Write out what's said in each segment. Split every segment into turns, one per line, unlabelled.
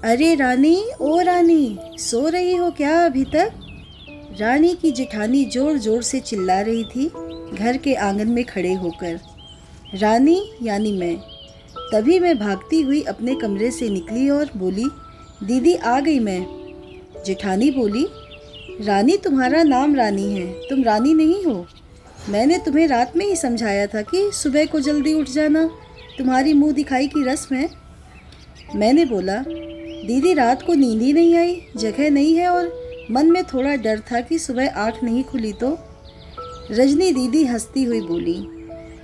अरे रानी, ओ रानी, सो रही हो क्या अभी तक? रानी की जेठानी जोर जोर से चिल्ला रही थी घर के आंगन में खड़े होकर। रानी यानी मैं। तभी मैं भागती हुई अपने कमरे से निकली और बोली, दीदी आ गई मैं। जेठानी बोली, रानी तुम्हारा नाम रानी है, तुम रानी नहीं हो। मैंने तुम्हें रात में ही समझाया था कि सुबह को जल्दी उठ जाना, तुम्हारी मुंह दिखाई की रस्म है। मैंने बोला, दीदी रात को नींद ही नहीं आई, जगह नहीं है और मन में थोड़ा डर था कि सुबह आँख नहीं खुली तो। रजनी दीदी हंसती हुई बोली,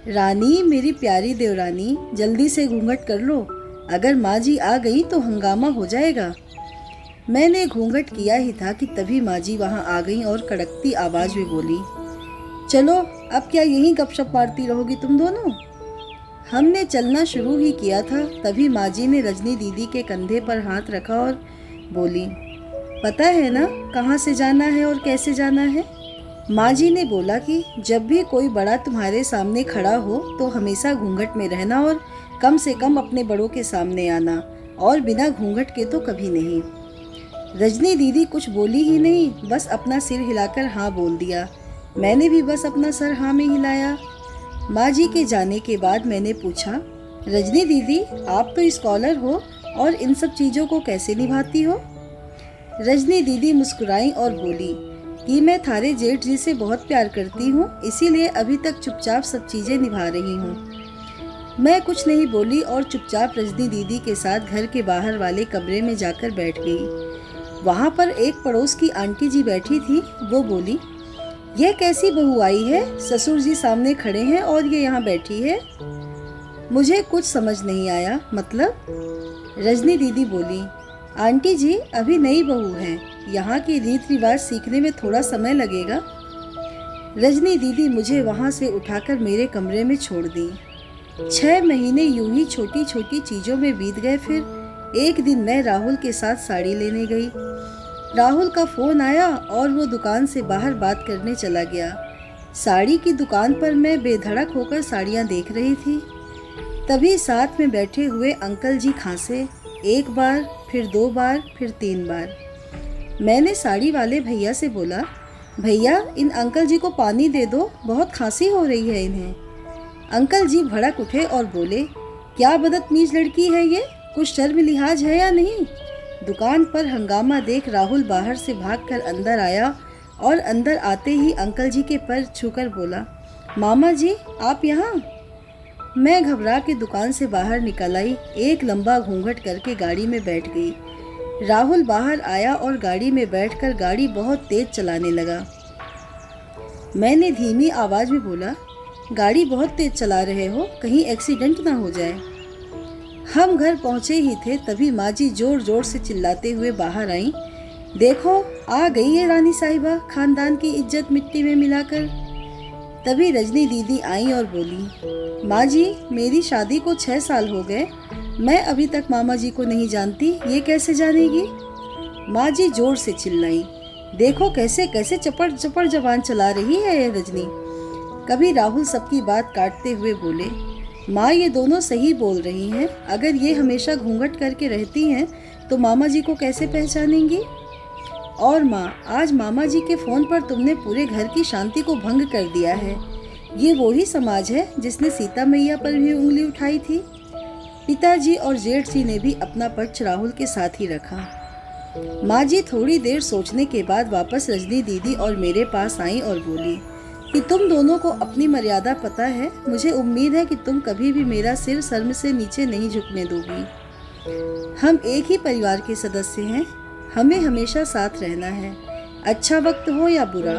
रानी मेरी प्यारी देवरानी, जल्दी से घूंघट कर लो, अगर माँ जी आ गई तो हंगामा हो जाएगा। मैंने घूंघट किया ही था कि तभी माँ जी वहाँ आ गई और कड़कती आवाज़ में बोली, चलो अब क्या यहीं गपशप मारती रहोगी तुम दोनों? हमने चलना शुरू ही किया था, तभी माँ जी ने रजनी दीदी के कंधे पर हाथ रखा और बोली, पता है ना कहाँ से जाना है और कैसे जाना है? माँ जी ने बोला कि जब भी कोई बड़ा तुम्हारे सामने खड़ा हो तो हमेशा घूंघट में रहना और कम से कम अपने बड़ों के सामने आना, और बिना घूंघट के तो कभी नहीं। रजनी दीदी कुछ बोली ही नहीं, बस अपना सिर हिलाकर हाँ बोल दिया। मैंने भी बस अपना सर हाँ में हिलाया। माँ जी के जाने के बाद मैंने पूछा, रजनी दीदी आप तो स्कॉलर हो और इन सब चीज़ों को कैसे निभाती हो? रजनी दीदी मुस्कुराई और बोली कि मैं थारे जेठ जी से बहुत प्यार करती हूँ, इसीलिए अभी तक चुपचाप सब चीज़ें निभा रही हूँ। मैं कुछ नहीं बोली और चुपचाप रजनी दीदी के साथ घर के बाहर वाले कमरे में जाकर बैठ गई। वहाँ पर एक पड़ोस की आंटी जी बैठी थी। वो बोली, यह कैसी बहू आई है, ससुर जी सामने खड़े हैं और ये यहाँ बैठी है। मुझे कुछ समझ नहीं आया, मतलब? रजनी दीदी बोली, आंटी जी अभी नई बहू हैं, यहाँ के रीत रिवाज सीखने में थोड़ा समय लगेगा। रजनी दीदी मुझे वहाँ से उठाकर मेरे कमरे में छोड़ दी। 6 महीने यूं ही छोटी छोटी चीज़ों में बीत गए। फिर एक दिन मैं राहुल के साथ साड़ी लेने गई। राहुल का फ़ोन आया और वो दुकान से बाहर बात करने चला गया। साड़ी की दुकान पर मैं बेधड़क होकर साड़ियाँ देख रही थी। तभी साथ में बैठे हुए अंकल जी खांसे, 1 बार, फिर 2 बार, फिर 3 बार। मैंने साड़ी वाले भैया से बोला, भैया इन अंकल जी को पानी दे दो, बहुत खांसी हो रही है इन्हें। अंकल जी भड़क उठे और बोले, क्या बदतमीज लड़की है ये, कुछ शर्म लिहाज है या नहीं? दुकान पर हंगामा देख राहुल बाहर से भागकर अंदर आया और अंदर आते ही अंकल जी के पैर छूकर बोला, मामा जी आप यहाँ? मैं घबरा के दुकान से बाहर निकल आई, एक लंबा घूंघट करके गाड़ी में बैठ गई। राहुल बाहर आया और गाड़ी में बैठकर गाड़ी बहुत तेज चलाने लगा। मैंने धीमी आवाज़ में बोला, गाड़ी बहुत तेज चला रहे हो, कहीं एक्सीडेंट ना हो जाए। हम घर पहुंचे ही थे तभी माँ जी जोर जोर से चिल्लाते हुए बाहर आईं, देखो आ गई है रानी साहिबा, खानदान की इज्जत मिट्टी में मिलाकर। तभी रजनी दीदी आई और बोली, माँ जी मेरी शादी को 6 साल हो गए, मैं अभी तक मामा जी को नहीं जानती, ये कैसे जानेगी? माँ जी जोर से चिल्लाई, देखो कैसे कैसे चपड़ चपड़ जबान चला रही है ये रजनी। कभी राहुल सबकी बात काटते हुए बोले, माँ ये दोनों सही बोल रही हैं, अगर ये हमेशा घूंघट करके रहती हैं तो मामा जी को कैसे पहचानेंगी? और माँ आज मामा जी के फ़ोन पर तुमने पूरे घर की शांति को भंग कर दिया है। ये वही समाज है जिसने सीता मैया पर भी उंगली उठाई थी। पिताजी और जेठ जी ने भी अपना पक्ष राहुल के साथ ही रखा। माँ जी थोड़ी देर सोचने के बाद वापस रजनी दीदी और मेरे पास आई और बोली कि तुम दोनों को अपनी मर्यादा पता है, मुझे उम्मीद है कि तुम कभी भी मेरा सिर शर्म से नीचे नहीं झुकने दोगी। हम एक ही परिवार के सदस्य हैं, हमें हमेशा साथ रहना है, अच्छा वक्त हो या बुरा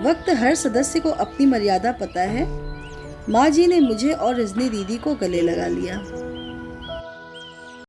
वक्त, हर सदस्य को अपनी मर्यादा पता है। माँ जी ने मुझे और रजनी दीदी को गले लगा लिया।